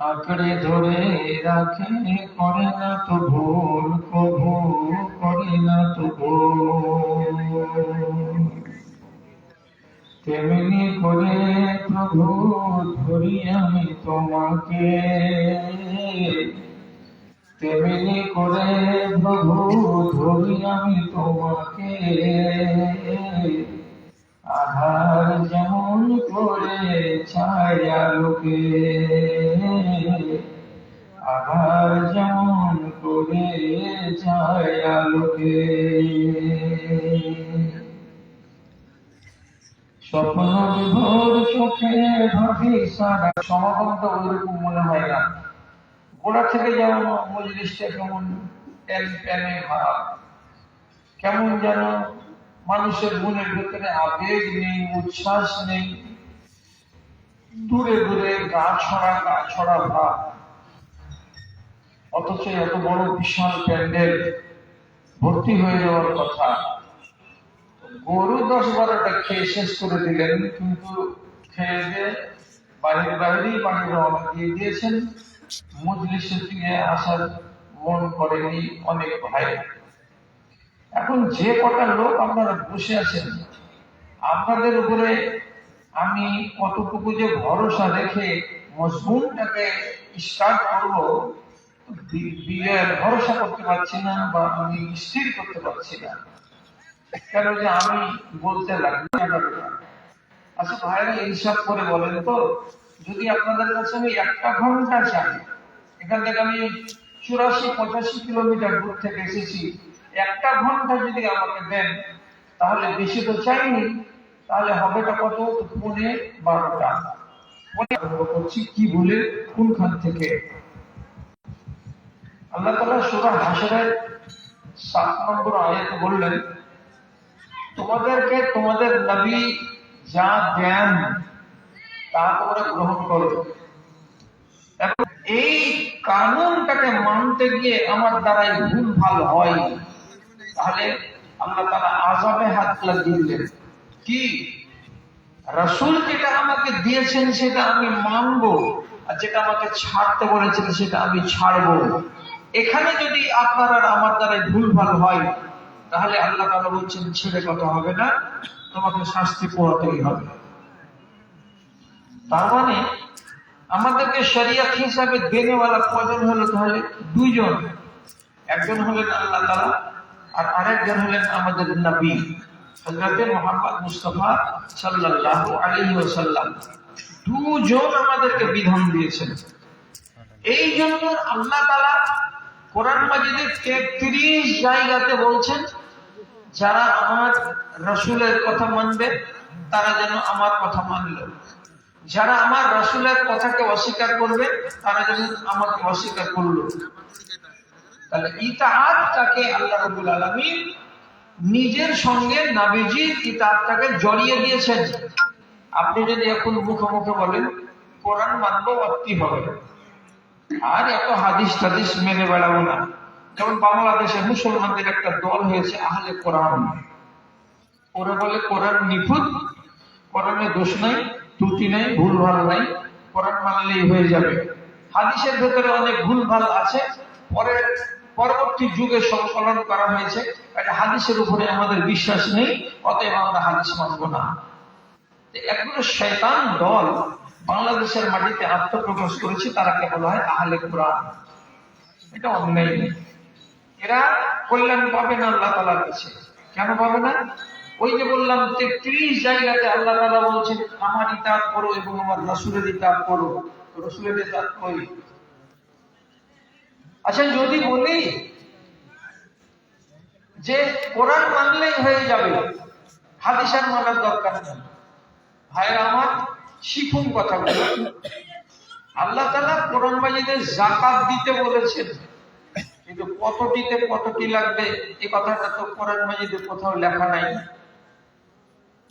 আঁকড়ে ধরে রাখে, করে না তো ভুল, কভু করে না তো ভুল। তেমনি করে প্রভু ধরি আমি তোমাকে, তেমনি করে প্রভু ধরি আমি তোমাকে। আধার যেমন করে ছায়া লোকে, আধার যেমন করে ছায়া লোকে। স্বপ্ন বিভোর চোখে ভাবি সারা, সমাগমটা ওইরকম মনে হয় না। গোড়া থেকে যেমন মজলিসটা কেমন টেন টেনে ভাব, কেমন যেন মানুষের মনের ভেতরে আবেগ নেই, উচ্ছ্বাস নেই, দূরে দূরে গা ছড়া ভাব। অথচ এত বড় বিশাল প্যান্ডেল ভর্তি হয়ে যাওয়ার কথা। গরু 10-12টা খেয়ে শেষ করে দিলেন, কিন্তু খেয়ে দিয়ে বাইরেই পানি রওনা দিয়ে দিয়েছেন। মজলিসে ফিরে আসার মন করেনি অনেক ভাই। এখন যে কটা লোক আপনারা বসে আছেন, আপনাদের উপরে আমি কতটুকু যে ভরসা রেখে মজবুনটাকে স্টার্ট করব, ভরসা করতে পারছি না, বা আমি স্থির করতে পারছি না। কেন যে আমি বলতে লাগি। আচ্ছা ভাইরা, হিসাব করে বলেন তো, যদি আপনাদের কাছে আমি 1 ঘন্টা চাই, এখান থেকে আমি 84-85 কিলোমিটার দূর থেকে এসেছি, 1 ঘন্টা যদি আমাকে দেন, তাহলে বেশি তো চাইনি, তাহলে হবেটা কত? 12:15 করছি কি বলে, কোনখান থেকে? আল্লাহ তাআলা সূরা হাশরের 7 নম্বর আয়াতে বললেন, তোমাদেরকে তোমাদের নবী যা দেন তা তোমরা গ্রহণ করো। এখন এই কানুনটাকে মানতে গিয়ে আমার দ্বারাই ভুল ভাল হয়, তাহলে আল্লাহ তাআলা আযাবে হাত লাগিয়ে দিলেন। কি? রাসূল যেটা আমাকে দিয়েছেন সেটা আমি মানবো, আর যেটা আমাকে ছাড়তে বলেছেন সেটা আমি ছাড়বো। এখানে যদি আপনার আর আমার দ্বারাই ভুল ভাল হয়, তাহলে আল্লাহ তাআলা বলছেন ছেড়ে কথা হবে না, তোমাকে শাস্তি পোহাতেই হবে। তার মানে আমাদেরকে শরিয়ত হিসাবে দেনেওয়ালা কজন হলো? তাহলে 2 জন। একজন হলেন আল্লাহ তাআলা, আর আরেকজন হলেন আমাদের নবী হযরত মুহাম্মদ মুস্তাফা সাল্লাল্লাহু আলাইহি ওয়াসাল্লাম। 2 জন আমাদেরকে বিধান দিয়েছেন। এই জন্য আল্লাহ তাআলা কোরআন মাজিদে 33 জায়গাতে বলছেন, যারা আমার রাসূলের কথা মানবে তারা যেন আমার কথা মানলো, যারা আমার রাসূলের কথাকে অস্বীকার করবে তারা যেন আমাকে অস্বীকার করলো। তাহলে ইতাআতটাকে আল্লাহ রাব্বুল আলামিন নিজের সঙ্গে নবীজির ইতাআতটাকে জড়িয়ে দিয়েছেন। আপনি যদি এখন মুখে মুখে বলেন কোরআন মানবো, অতি হবে, আর এত হাদিস টাদিস মেনে বেড়াবো না। যেমন বাংলাদেশে মুসলমানদের একটা দল হয়েছে আহলে কোরআন। ওরা বলে কোরআন নিখুঁত, কোরআনে দোষ নাই, ত্রুটি নাই, ভুল ভাল নাই, কোরআন মানলেই হয়ে যাবে। হাদিসের ভেতরে অনেক ভুল ভাল আছে, পরবর্তী যুগে সংকলন করা হয়েছে। এটা হাদিসের উপরে আমাদের বিশ্বাস নেই, অতএব আমরা হাদিস মানব না। একগুলো শয়তান দল বাংলাদেশের মাটিতে আত্মপ্রকাশ করেছে, তারাকে বলা হয় আহলে কোরআন। এটা অন্যায়। এরা কল্যাণ পাবে না আল্লাহ তাআলার কাছে। কেন পাবে না? ওই যে বললাম 33 জায়গাতে আল্লাহ তাআলা বলছেন আমার ইতাআত করো এবং আমার রাসূলের ইতাআত করো। রাসূলের ইতাআত কই? আচ্ছা যদি বলি যে কোরআন মানলেই হয়ে যাবে, হাদিস আর মানার দরকার নেই, ভাইরা আমার শিখুন কথাগুলো। আল্লাহ তাআলা কোরআন মাজিদে যাকাত দিতে বলেছেন, কিন্তু কতটিতে কতটি লাগবে এই কথাটা তো কোরআন মাজিদে কোথাও লেখা নাই।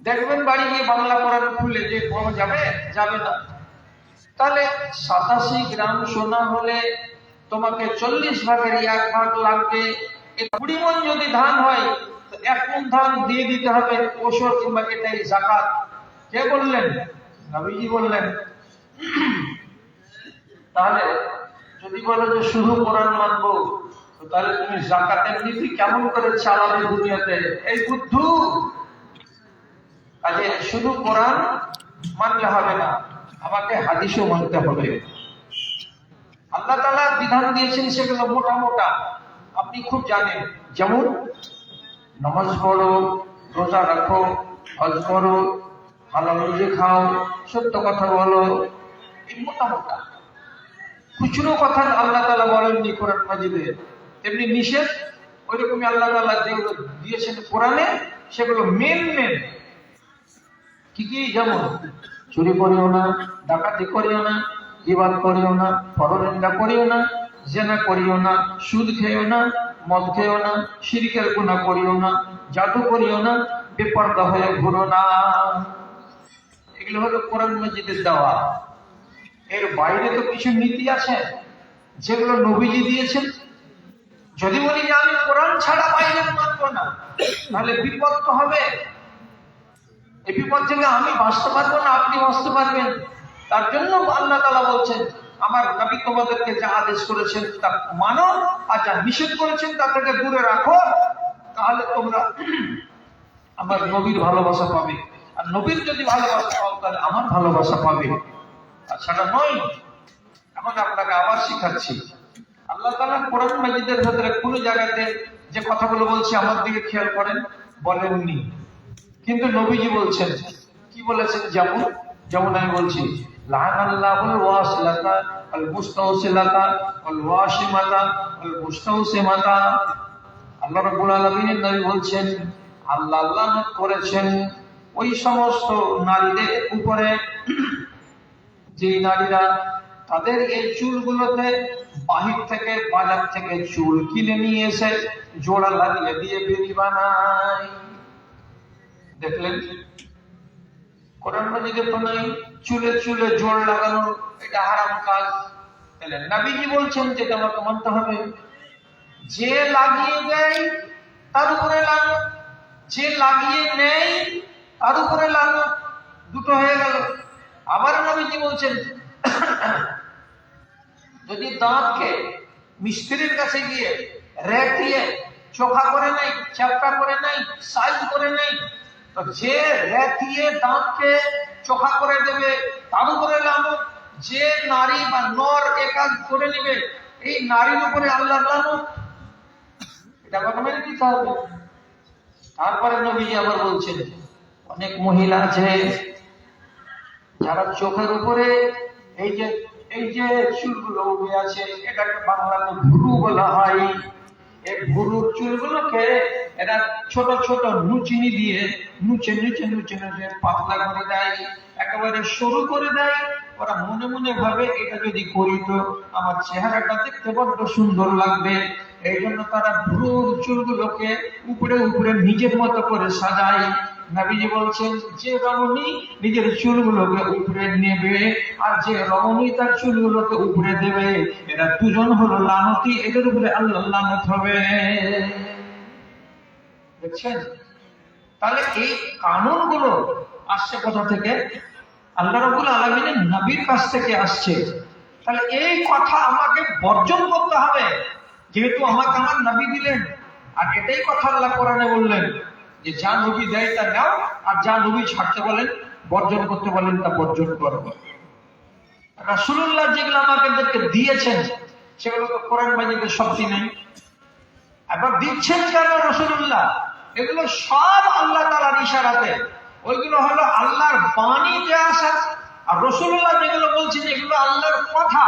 দেখবেন বাড়ি গিয়ে বাংলা কোরআন খুলে যে পাওয়া যাবে, যাবে না। তাহলে 87 গ্রাম সোনা হলে তোমাকে 40 ভাগের 1 ভাগ লাগবে। 20 মণ যদি ধান হয় তো 1 মণ ধান দিয়ে দিতে হবে ওশর, কিংবা এটাই যাকাত। কে বললেন? নবীজি বললেন। তাহলে যদি বলো যে শুধু কোরআন মানবো, তাহলে তুমি যাকাতের নীতি কেমন করে চালাবে দুনিয়াতে? এই বুদ্ধু, কাজে শুধু কোরআন মানলে হবে না, আমাকে হাদিসও মানতে হবে। আল্লাহ তাআলা বিধান দিয়েছেন সেগুলো মোটা মোটা, আপনি খুব জানেন। যেমন নামাজ পড়ো, রোজা রাখো, হজ করো, হালাল রুজি খাও, সত্য কথা বলো, এই মোটা মোটা। খুচরো কথা আল্লাহ তাআলা বলেননি কোরআন মাজিদে, তেমনি নিষেধ ওইরকমই আল্লাহ তাআলা যেগুলো দিয়েছেন কোরআনে সেগুলো মেন মেন। কি কি? যেমন চুরি করিও না, ডাকাতি করিও না, গীবত করিও না, পরনিন্দা করিও না, জেনা করিও না, সুদ খেও না, মদ খেও না, শিরকের গুনাহ করিও না, জাদু করিও না, বেপরদা হয়ে ঘুরো না। এগুলো হলো কোরআন মাজিদের দেওয়া। এর বাইরে তো কিছু নীতি আছে যেগুলো নবীজি দিয়েছেন। যদি বলি যে আমি কোরআন ছাড়া বাইরে মানবো না, তাহলে বিপদ তো হবে। এই বিপদ থেকে আমি বাঁচতে পারবো না, আপনি বাঁচতে পারবেন। তার জন্য আল্লাহ তাআলা বলছেন আমার নবী তোমাদেরকে যা আদেশ করেছেন তা মানো, আর যা নিষেধ করেছেন তা থেকে দূরে রাখো, তাহলে তোমরা আমার নবীর ভালোবাসা পাবে। আর নবীর যদি ভালোবাসা পাও তাহলে আমার ভালোবাসা পাবে, তাছাড়া নয়। এখন আপনাকে আবার শিখাচ্ছি, আল্লাহ তাআলা কোরআন মাজিদের ভেতরে কোন জায়গাতে যে কথাগুলো বলছে আমার দিকে খেয়াল করেন, বলেননি, কিন্তু নবীজি বলছেন। কি বলেছেন? যেমন যেমন আমি বলছি, লাআনাল্লাহুল ওয়াসিলাতা আল মুস্তাওসিলাতা ওয়াল ওয়াশিমাতা ওয়াল মুস্তাওসিমাতা। আল্লাহ রাব্বুল আলামিনের নবী বলছেন আল্লাহ লানত করেছেন ওই সমস্ত নারীদের উপরে যে নারীরা তাদের এই চুলগুলোতে বাহির থেকে বাজার থেকে চুল কিনে নিয়ে এসে জোড়া লাগিয়ে দিয়ে বেনি বানায়। দেখলেন কোরআন মাজিদে তো নাই চুলে চুলে জোড় লাগানো, এটা হারাম কাজ। তাহলে নবীজি বলছেন যেটা আমাকে মানতে হবে। যে লাগিয়ে দেয় তার উপরে লানত, যে লাগিয়ে নেয় তার উপরে লানত, দুটো হয়ে গেল। আবার নবীজি বলছেন যদি দাঁতকে মিস্ত্রির কাছে গিয়ে রেটিয়ে চোখা করে নেয়, চ্যাপটা করে নেয়, সাইজ করে নেয়, তো যে রেটিয়ে দাঁতকে চোখা করে দেবে তার উপরে লানত। যে নারী বা নর একাজ করে নেবে এই নারীর উপরে আল্লাহর লানত। এটা কথা মেনে নিতে হবে। তারপরে নবীজি আবার বলছেন অনেক মহিলা আছে যারা চোখের উপরে এই যে চুলগুলো উঠে আছে, এটাকে বাংলাতে ভুরু বলা হয়। এই ভুরুর চুলগুলোকে এরা ছোট ছোট নুচিনি দিয়ে নুচে নুচে নুচে নুচে পাতলা করে দেয়, একেবারে সরু করে দেয়। ওরা মনে মনে ভাবে এটা যদি করি তো আমার চেহারাটা দেখতে বড্ড সুন্দর লাগবে। এই জন্য তারা ভ্রুর চুলগুলোকে উপরে উপরে নিজের মতো করে সাজায়। নবীজি বলছেন যে রমণী নিজের চুলগুলোকে উপরে নেবে আর যে রমণী তার চুলগুলোকে উপরে দেবে, এরা দুজন হলো লানতি, এদের উপরে আল্লাহ লানত হবে। দেখছেন? তাহলে এই কানুনগুলো আসছে কোথা থেকে? আল্লাহ রাব্বুল আলামিনের নবীর কাছ থেকে আসছে। তাহলে এই কথা আমাকে বর্জন করতে হবে, যেহেতু আমাকে আমার নবী দিলেন। আর এটাই কথা আল্লাহ কোরআনে বললেন যে যা নবী দেয় তা নাও, আর যা নবী ছাড়তে বলেন, বর্জন করতে বলেন, তা বর্জন করো। রাসূলুল্লাহ যেগুলো আমাদেরকে দিয়েছেন সেগুলো তো কোরআন মাজিদে শক্তি নেই। আবার দিচ্ছেন কেন রাসূলুল্লাহ? এগুলো সব আল্লাহ তাআলার ইশারাতে, ওইগুলো হলো আল্লাহর বাণীতে আসা। আর রাসূলুল্লাহ যেগুলো বলছেন এগুলো আল্লাহর কথা,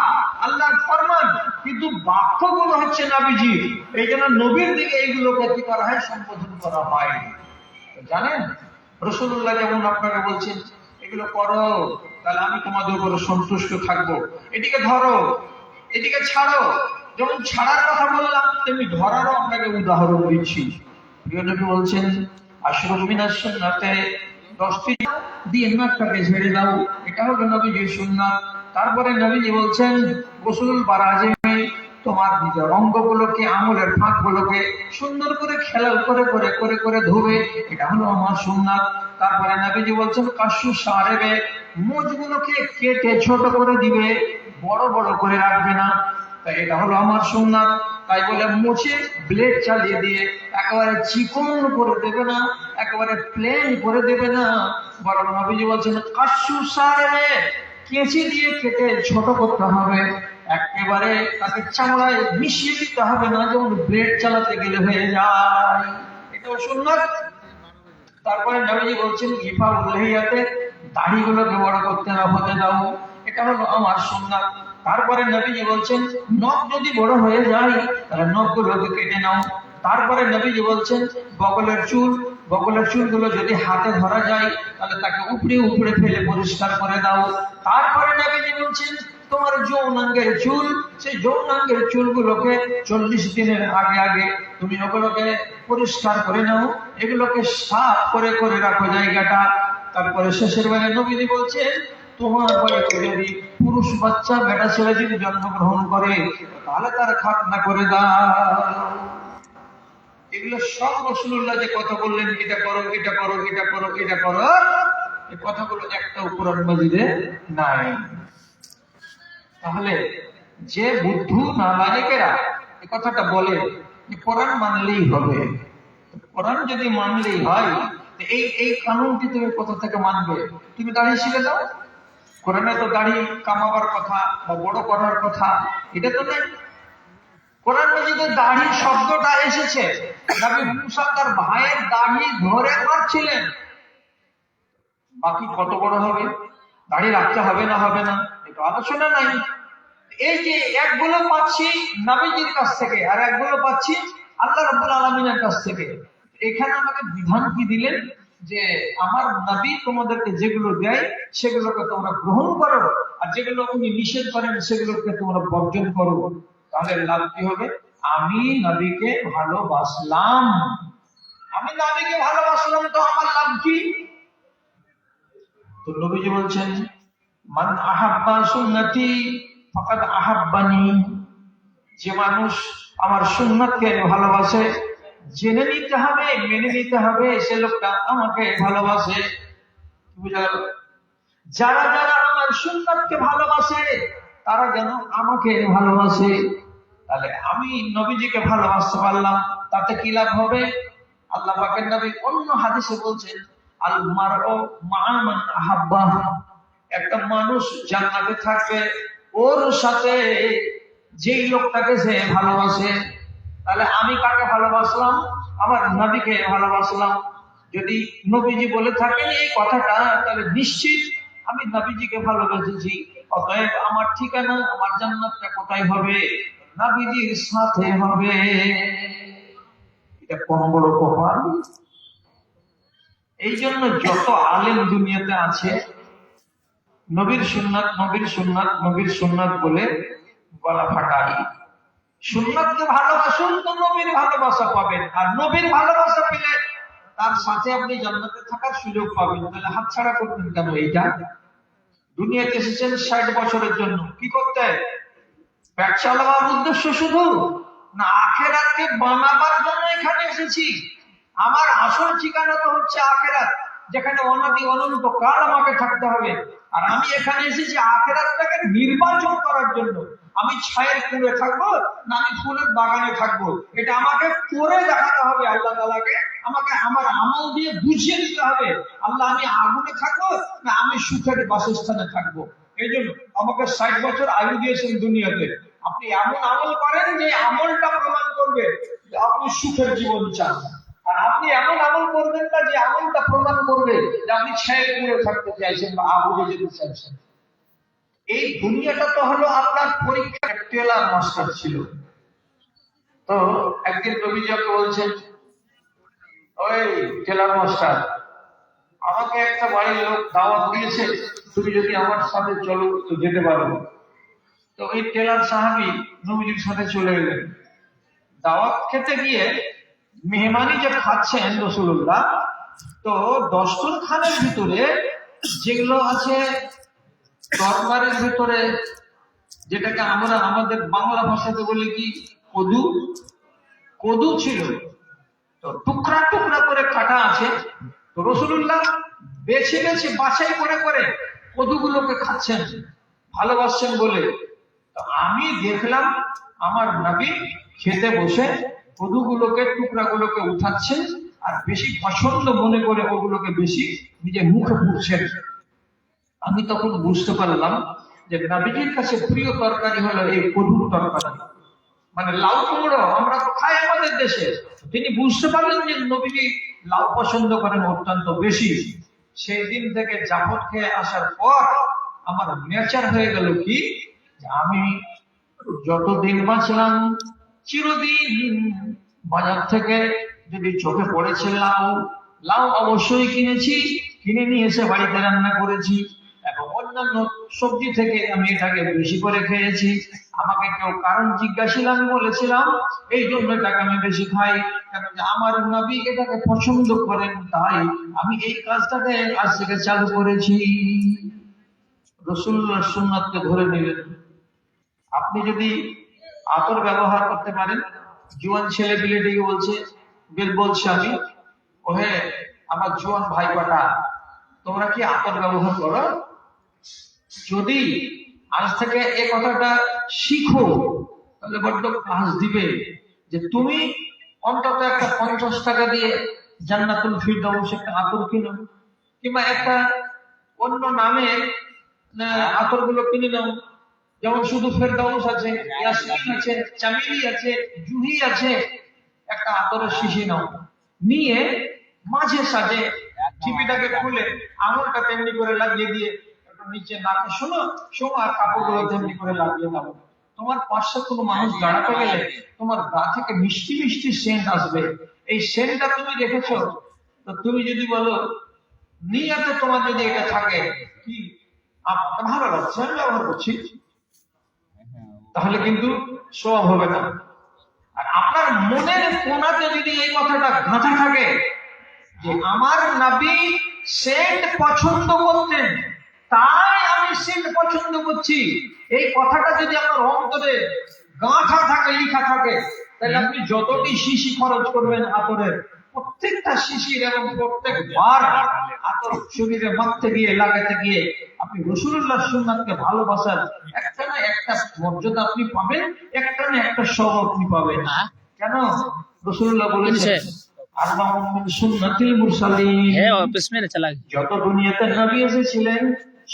আল্লাহর ফরমান, কিন্তু বাক্যগুলো হচ্ছে নবীজি। এই জন্য নবীর দিকে এইগুলোকে কি করা হয়? সম্বোধন করা হয়। জানেন রাসূলুল্লাহ যেমন আপনাকে বলছেন এগুলো করো, তাহলে আমি তোমাদের উপরে সন্তুষ্ট থাকবো। এদিকে ধরো, এদিকে ছাড়ো। যেমন ছাড়ার কথা বললাম তেমনি ধরারও আপনাকে উদাহরণ দিচ্ছি। প্রিয় নবী বলছেন আশরুফ মিনাস সুন্নাতে, 10টি দিয়ে নাকটাকে ঝেড়ে দাও, এটা হলো নবীজির সুন্নাত। তারপরে নবীজি বলছেন গোসল বারাজে তোমার নিজের অঙ্গগুলোকে, আঙুলের ফাঁকগুলোকে সুন্দর করে খেলাল করে করে করে করে ধোবে, এটা হলো আমার সুন্নাত। তারপরে নবীজি বলছেন কাশু সারেবে, মুজগুলোকে কেটে ছোট করে দিবে, বড় বড় করে রাখবে না। তাই এটা হলো আমার সুন্নাত। তাই বলে মুছে ব্লেড চালিয়ে দিয়ে একেবারে চিকন করে দেবে না, একেবারে প্লেন করে দেবে না, বরং নবীজি বলছেন কাশু সারে কেঁচি দিয়ে কেটে ছোট করতে হবে, একেবারে তাকে চামড়ায় মিশিয়ে দিতে হবে না, যেমন ব্লেড চালাতে গেলে হয়ে যায়। এটাও সুন্নাত। তারপরে নবীজি বলছেন ইফা উল্লাহিয়াতে দাড়িগুলোকে বড় করতে না হতে দাও, এটা হলো আমার সুন্নাত। তারপরে নবীজি বলছেন নখ যদি বড় হয়ে যায় তাহলে নখগুলোকে কেটে নাও। তারপরে নবীজি বলছেন বগলের চুলগুলো যদি হাতে ধরা যায় তাহলে তাকে উপড়ে উপড়ে ফেলে পরিষ্কার করে দাও। তারপরে নবীজি বলছেন তোমার যৌনাঙ্গের চুল, সেই যৌনাঙ্গের চুলগুলোকে 40 দিনের আগে আগে তুমি ওগুলোকে পরিষ্কার করে নাও, এগুলোকে সাফ করে করে রাখো জায়গাটা। তারপরে শেষের বেলা নবীজি বলছেন তোমার বাড়িতে যদি পুরুষ বাচ্চা বেটা ছেলে যদি জন্মগ্রহণ করে তাহলে তার খাতনা করে দাও। এগুলো সব রাসূলুল্লাহ যে কথা বললেন এটা করো এটা করো এটা করো এটা করো, এই কথাগুলো একটাও কোরআন মাজিদে নাই। তাহলে যে বুদ্ধু নালায়েকেরা এই কথাটা বলে যে কোরআন মানলেই হবে, কোরআন যদি মানলেই হয় এই এই কানুনটি তুমি কোথা থেকে মানবে? তুমি দাড়ি শিখে দাও। কোরআনে তো দাড়ি কামাবার কথা বা বড় করার কথা এটা তো নেই। কোরআন মাজিদে দাড়ি শব্দটা এসেছে নবী মুসা তার ভাইয়ের দাড়ি ধরে মারছিলেন, বাকি কত বড় হবে, দাড়ি রাখতে হবে না হবে না এটা আলোচনা নাই। এই যে একগুলো পাচ্ছি নবীজির কাছ থেকে আর একগুলো পাচ্ছি আল্লাহ রাব্বুল আলামিনের কাছ থেকে, এখানে আমাকে বিধান কি দিলেন যে আমার নবী তোমাদেরকে যেগুলো দেয় সেগুলোকে তোমরা গ্রহণ করো, আর যেগুলো উনি নিষেধ করেন সেগুলোকে তোমরা বর্জন করো। তাহলে লাভ কি হবে? আমি নবীকে ভালোবাসলাম, আমি নবীকে ভালোবাসলাম, তো আমার লাভ কি? তো নবীজি বলছেন মান আহাব্বা সুন্নতি ফাকাদ আহাব্বানি, যে মানুষ আমার সুন্নাতকে ভালোবাসে জেনে নিতে হবে মেনে নিতে হবে সে লোকটা আমাকে ভালোবাসে। বুঝা গেল? যারা যারা আমার সুন্নাতকে ভালোবাসে তারা যেন আমাকে ভালোবাসে। তাহলে আমি নবীজিকে ভালোবাসতে পারলাম, তাতে কি লাভ হবে? আল্লাহ পাকের নবী অন্য হাদিসে বলছেন আল মারউ মা মান আহাব্বা, একটা মানুষ জান্নাতে থাকবে ওর সাথে যেই লোকটাকে সে ভালোবাসে। তাহলে আমি কাকে ভালোবাসলাম? আমার নবীকে ভালোবাসলাম। যদি নবীজি বলে থাকেন এই কথাটা তাহলে নিশ্চিত আমি নবীজিকে ভালোবেসেছি। অতএব আমার ঠিকানা আমার জান্নাতটা কোথায় হবে? নবীজির সাথে হবে। এটা কোন বড় কপাল! এই জন্য যত আলেম দুনিয়াতে আছে নবীর সুন্নাত নবীর সুন্নাত নবীর সুন্নাত বলে গলা ফাটাই। সুন্নাতকে ভালোবাসুন তো নবীর ভালোবাসা পাবেন, আর নবীর ভালোবাসা পেলে তার সাথে আপনি জান্নাতে থাকার সুযোগ পাবেন। তাহলে হাতছাড়া করবেন কেন? এইটা দুনিয়াতে এসেছেন 60 বছরের জন্য, কি করতে? পেট চালাবার উদ্দেশ্য শুধু না, আখেরাতকে বানাবার জন্য এখানে এসেছি। আমার আসল ঠিকানা তো হচ্ছে আখেরাত, যেখানে অনাদি অনন্ত কাল আমাকে থাকতে হবে। আর আমি এখানে এসেছি আখেরাতটাকে নির্বাচন করার জন্য। আমি ছায়ের কুড়ে থাকবো না আমি ফুলের বাগানে থাকবো, এটা আমাকে করে দেখাতে হবে আল্লাহ তাআলাকে। আমাকে আমার আমল দিয়ে বুঝিয়ে দিতে হবে আল্লাহ আমি আগুনে থাকবো না আমি সুখের বাসস্থানে থাকবো। এই জন্য আমাকে 60 বছর আয়ু দিয়েছেন দুনিয়াতে। আপনি এমন আমল করেন যে আমলটা প্রমাণ করবে যে আপনি সুখের জীবন চান, আর আপনি এমন আমল করবেন না যে আমলটা প্রমাণ করবে যে আপনি ছায়ের কুড়ে থাকতে চাইছেন বা আগুনে যেতে চাইছেন। এই দুনিয়াটা তো হলো আপনার পরীক্ষা। টেলার মাস্টার ছিল, তো একদিন নবীজিকে বলছেন ওই টেলার মাস্টার আমাকে একটা বাড়ির লোক দাওয়াত দিয়েছে, তুমি যদি আমার সাথে চলো তো যেতে পারো। তো ওই টেলার সাহাবী নবীজির সাথে চলে গেলেন। দাওয়াত খেতে গিয়ে মেহমানি যে খাচ্ছেন রাসূলুল্লাহ, তো দস্তরখানের ভিতরে যেগুলো আছে তরবারের ভিতরে, যেটাকে আমরা আমাদের বাংলা ভাষাতে বলি কি কদু, কদু ছিল। তো টুকরা টুকরা করে কাটা আছে। তো রাসূলুল্লাহ বেছে বেছে বাছাই করে করে কদুগুলোকে খাচ্ছেন, ভালোবাসছেন বলে। তো আমি দেখলাম আমার নবী খেতে বসে কদুগুলোকে টুকরাগুলোকে উঠাচ্ছেন আর বেশি পছন্দ মনে করে ওগুলোকে বেশি নিজের মুখে পুড়ছেন। আমি তখন বুঝতে পারলাম যে নবীজির কাছে প্রিয় তরকারি হলো এই কদুর তরকারি, মানে লাউ কুমড়ো আমরা তো খাই আমাদের দেশে। তিনি বুঝতে পারলেন যে নবীজি লাউ পছন্দ করেন অত্যন্ত বেশি। সেই দিন থেকে জাফর খেয়ে আসার পর আমার নেচার হয়ে গেল কি, যে আমি যতদিন বাঁচলাম চিরদিন বাজার থেকে যদি চোখে পড়েছে লাউ, লাউ অবশ্যই কিনেছি, কিনে নিয়ে এসে বাড়িতে রান্না করেছি, এবং অন্যান্য সবজি থেকে আমি এটাকে বেশি করে খেয়েছি। আমাকে কেউ কারণ জিজ্ঞাসা আমি বলেছিলাম এই জন্য এটাকে আমি বেশি খাই, কারণ আমার নবী এটাকে পছন্দ করেন, তাই আমি এই কাজটাকে আজ থেকে চালু করেছি। রাসূলুল্লাহর সুন্নাতকে ধরে নিলেন। আপনি যদি আতর ব্যবহার করতে পারেন, জোয়ান ছেলে পিলেটিকে বলছে আমি, ওহে আমার জোয়ান ভাই কটা, তোমরা কি আতর ব্যবহার করো? যদি আজ থেকে এই কথাটা শিখো তাহলে বড্ড কাজ দিবে, যে তুমি অন্তত একটা 50 টাকা দিয়ে জান্নাতুল ফিরদাউস একটা আতর কিনো, কিংবা একটা অন্য নামে আতর গুলো কিনে নাও। যেমন শুধু ফেরদাউস আছে, ইয়াসমিন আছে, চামেলি আছে, জুহি আছে। একটা আতরের শিশি নাও, নিয়ে মাঝে সাজে টিপিটাকে খুলে আঙুলটা তেমনি করে লাগিয়ে দিয়ে একটু নিচে নাকে শোনো আর কাপড়গুলো তেমনি করে লাগিয়ে দাও। তোমার পাশে কোনো মানুষ দাঁড়াতে গেলে তোমার গা থেকে মিষ্টি মিষ্টি সেন্ট আসবে। এই সেন্টটা তুমি রেখেছো, তো তুমি যদি বলো নিয়াতে তোমার যদি এটা থাকে কি আমার ভালো লাগছে আমি ব্যবহার করছি, তাহলে কিন্তু সব হবে না। আর আপনার মনের কোণাতে যদি এই কথাটা গাঁথা থাকে যে আমার নবী সেন্ট পছন্দ করতেন তাই আমি সেন্ট পছন্দ করছি, এই কথাটা যদি আপনার অন্তরে গাঁথা থাকে, লিখা থাকে, তাহলে আপনি যতটি শিশি খরচ করবেন আতরের, প্রত্যেকটা শিশির এবং প্রত্যেকবার আতর শরীরে মাখতে গিয়ে লাগাতে গিয়ে আপনি রাসূলুল্লাহর সুন্নাতকে ভালোবাসার একটা না একটা মর্যাদা আপনি পাবেন, একটা না একটা সব আপনি পাবেন। কেন? রাসূলুল্লাহ বলেছেন আরবাউন মিন সুন্নাতিল মুরসালিন, যত দুনিয়াতে নবী এসেছিলেন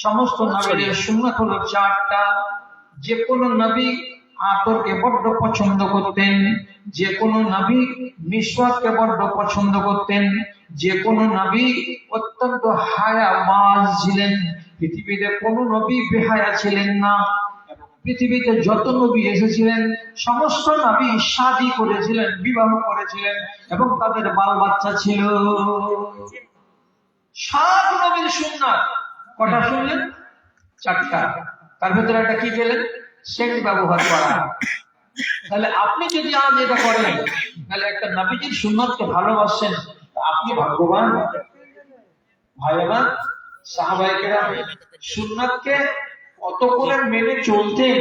সমস্ত নবীদের সুন্নাত হলো 4টা। যে কোনো নবী আতরকে বড্ড পছন্দ করতেন, যে কোনো নবী মিসওয়াককে বড্ড পছন্দ করতেন, যে কোনো নবী অত্যন্ত হায়াবাজ ছিলেন, পৃথিবীতে কোনো নবী বেহায়া ছিলেন না। পৃথিবীতে যত নবী এসেছিলেন সমস্ত নবী শাদী করেছিলেন, বিবাহ করেছিলেন এবং তাদের বাল বাচ্চা ছিল। সব নবীর সুন্নাত কটা শুনলেন? 4টা। তার ভিতরে একটা কি পেলেন? সেন্ট ব্যবহার করা। তাহলে আপনি যদি আজ এটা করেন, তাহলে একটা নবীজির সুন্নাতকে ভালোবাসেন, আপনি ভাগ্যবান। ভাই আমার, সাহাবায়ে কেরাম সুন্নাতকে কত করে মেনে চলতেন,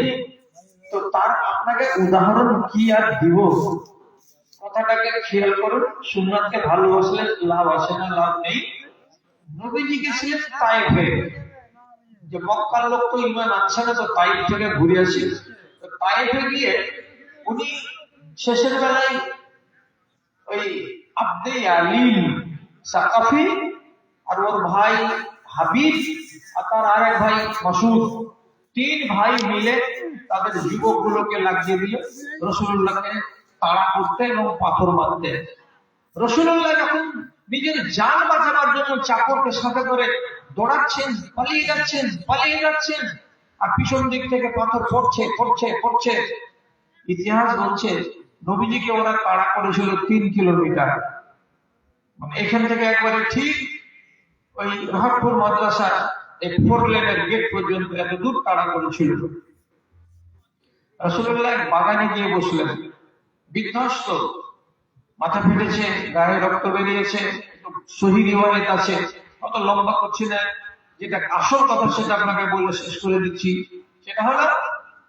তো তার আপনাকে উদাহরণ কি আর দিব। কথাটাকে খেয়াল করুন, সুন্নাতকে ভালোবাসলে লাভ আছে না লাভ নেই। নবীজি গেছিলেন তায়েফে, যে মক্কার লোক তো ঈমান আনছে না, তো তায়েফ থেকে ঘুরে আসি। তায়েফে গিয়ে উনি শেষের বেলায় ওই আব্দে ইয়ালিল সাকাফি আর ওর ভাই হাবিব আর তার আরেক ভাই মাসুদ, 3 ভাই মিলে তাদের যুবকগুলোকে লাগিয়ে দিল রাসূলুল্লাহকে তাড়া করতে এবং পাথর মারতে। রাসূলুল্লাহ যখন নিজের জান বাঁচানোর জন্য চাকরকে সাথে করে দৌড়াচ্ছেন, পালিয়ে যাচ্ছেন, আর পিছন দিক থেকে পাথর পড়ছে। ইতিহাস বলছে নবীজিকে ওরা তাড়া করেছিল 3 কিলোমিটার, মানে এখান থেকে একবারে ঠিক ওই রহটপুর মাদ্রাসার এই 4 লেনের গেট পর্যন্ত এত দূর তাড়া করেছিল। রাসূলুল্লাহ বাগানে গিয়ে বসলেন, বিধ্বস্ত, মাথা ফেটেছে, গায়ে রক্ত বেরিয়েছে, সহিহ রিওয়ায়াত আছে, অত লম্বা করছি না, যেটা আসল কথা সেটা আপনাকে বলে শেষ করে দিচ্ছি। সেটা হলো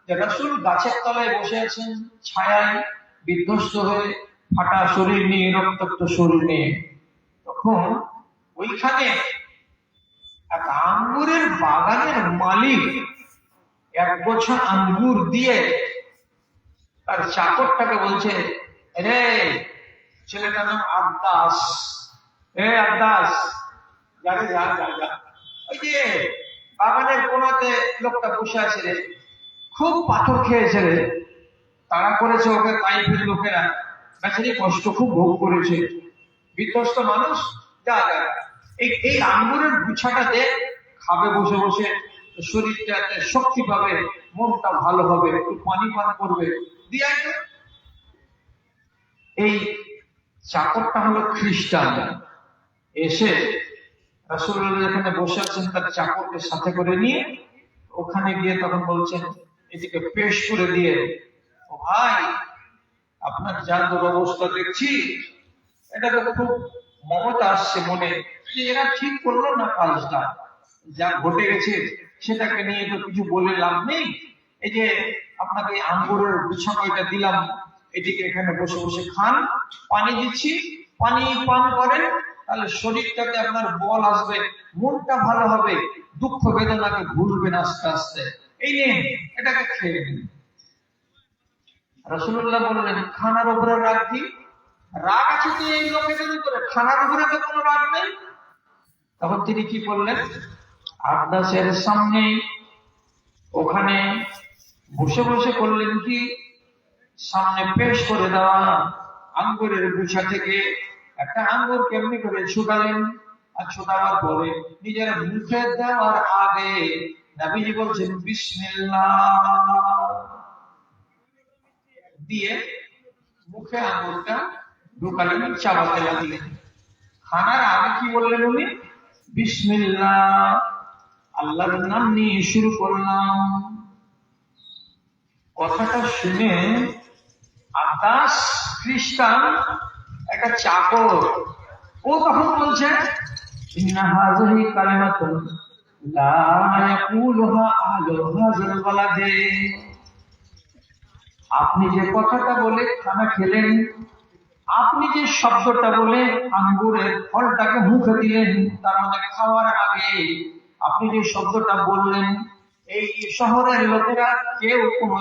যে রাসূল গাছের তলায় বসে আছেন ছায়ায়, বিধ্বস্ত হয়ে, ফাটা শরীর নিয়ে, রক্তাক্ত শরীর নিয়ে। তখন ওইখানে এক আঙ্গুরের বাগানের মালিক এক গোছা আঙ্গুর দিয়ে তার চাকরটাকে বলছে, রে, ছেলেটার নাম আব্বাস, আব্বাস, যাবে যা যা যা, ওই যে বাগানের কোনাতে লোকটা বসে আছে রে, খুব পাথর খেয়েছে রে, তাড়া করেছে ওকে তাইফের লোকেরা, বেচারি কষ্ট খুব ভোগ করেছে, বিধ্বস্ত মানুষ, যা যা এই আঙ্গুরের গুছাটা দে, খাবে বসে বসে, শরীরটা শক্তি পাবে, মনটা ভালো হবে, একটু পানি পান করবে, দিয়ে এই চাকরটা হলো খ্রিস্টান, এসে রাসূলুল্লাহ এখানে বসে আছেন, তার চাকরকে সাথে করে নিয়ে ওখানে গিয়ে তখন বলছেন, এদিকে পেশ করে দিয়ে, ও ভাই, আপনার যা দুরবস্থা দেখছি, এটা তো খুব মমতা আসছে মনে, যে এরা ঠিক করলো না কাজটা, যা ঘটে গেছে সেটাকে নিয়ে তো কিছু বলে লাভ নেই, এই যে আপনাকে আঙ্গুরের গুছা কয়টা দিলাম, এদিকে এখানে বসে বসে খান, পানি দিচ্ছি, পানি পান করেন, তাহলে শরীরটাতে আপনার বল আসবে, মনটা ভালো হবে, দুঃখ বেদনাকে ভুলবেন আস্তে আস্তে, এই নিয়ে এটাকে খেয়ে নিন। রাসূলুল্লাহ বললেন, খানার উপরে রাগ কি? রাগ আছে তো এই লোকেদের উপরে, খানার উপরে তো কোনো রাগ নেই। তখন তিনি কি করলেন, আব্বাসের সামনে ওখানে বসে বসে করলেন কি, সামনে পেশ করে দেওয়া আঙ্গুরের গুছা থেকে একটা আঙ্গুর কেমনি করে ছুটালেন, আর ছুটাবার পরে নিজের মুখে দেওয়ার আগে নবীজি বলছেন বিসমিল্লাহ, দিয়ে মুখে আঙ্গুরটা ঢুকালেন, চাবাতে লাগলেন। খানার আগে কি বললেন উনি? বিসমিল্লাহ, আল্লাহর নাম নিয়ে শুরু করলাম। কথাটা শুনে আব্বাস খ্রিস্টান, একটা চাকর, ও তখন বলছে, ইন্না হাযিহি কালিমাতুন লা ইয়াকুলুহা আহলু হাযাল বালাদে, আপনি যে কথাটা বলে খানা খেলেন, আপনি যে শব্দটা বলে আঙ্গুরের ফলটাকে মুখে দিলেন, তার মানে খাওয়ার আগে আপনি যে শব্দটা বললেন, এই শহরের লোকেরা কেউ কোনো